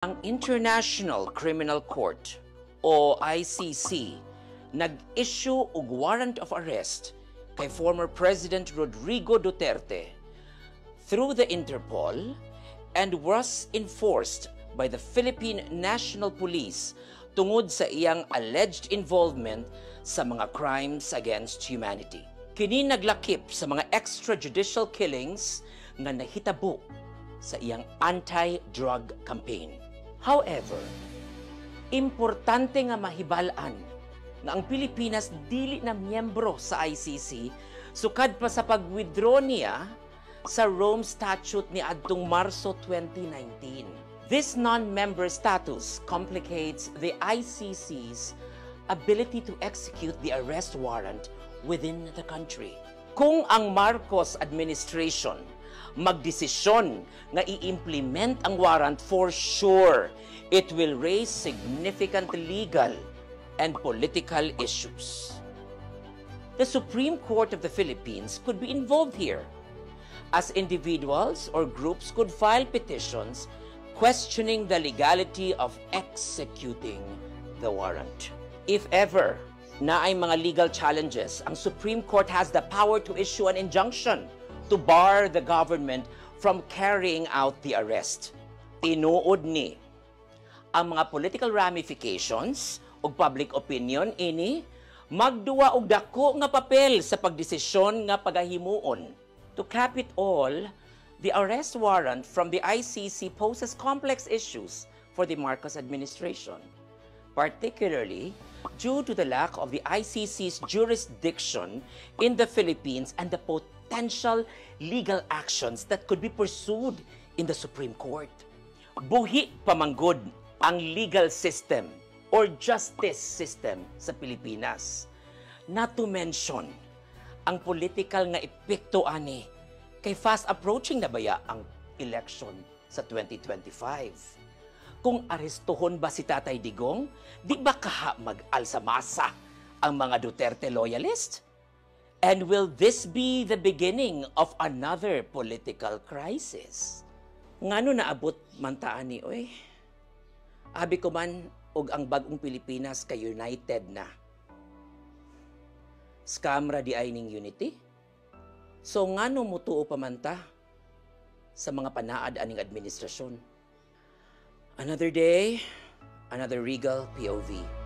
Ang International Criminal Court o ICC nag-issue og warrant of arrest kay former President Rodrigo Duterte through the Interpol and was enforced by the Philippine National Police tungod sa iyang alleged involvement sa mga crimes against humanity. Kini naglakip sa mga extrajudicial killings nga nahitabo sa iyang anti-drug campaign. However, importante nga mahibalaan nga ang Pilipinas dili na miyembro sa ICC sukad pa sa pag-withdraw niya sa Rome Statute ni adtong Marso 2019. This non-member status complicates the ICC's ability to execute the arrest warrant within the country. Kung ang Marcos administration magdesisyon nga i-implement ang warrant, for sure, it will raise significant legal and political issues. The Supreme Court of the Philippines could be involved here, as individuals or groups could file petitions questioning the legality of executing the warrant. If ever na ay mga legal challenges, ang Supreme Court has the power to issue an injunction to bar the government from carrying out the arrest. Tinuod ni ang mga political ramifications ug public opinion ini magduwa og dako nga papel sa pagdesisyon nga pagahimuon. To cap it all, the arrest warrant from the ICC poses complex issues for the Marcos administration, particularly due to the lack of the ICC's jurisdiction in the Philippines and the potential legal actions that could be pursued in the Supreme Court. Buhi pamanggod ang legal system or justice system sa Pilipinas. Not to mention ang political nga epekto ani kay fast approaching na baya ang election sa 2025. Kung arestuhon ba si Tatay Digong, di ba kaha mag-alsamasa ang mga Duterte loyalist? And will this be the beginning of another political crisis? Ngano naabot man taan ni oy? Abi ko man og ang bagong Pilipinas kay united na. Scam ra di ay ning unity? So ngano mutuo pa man ta sa mga panaad aning administrasyon? Another day, another Regal POV.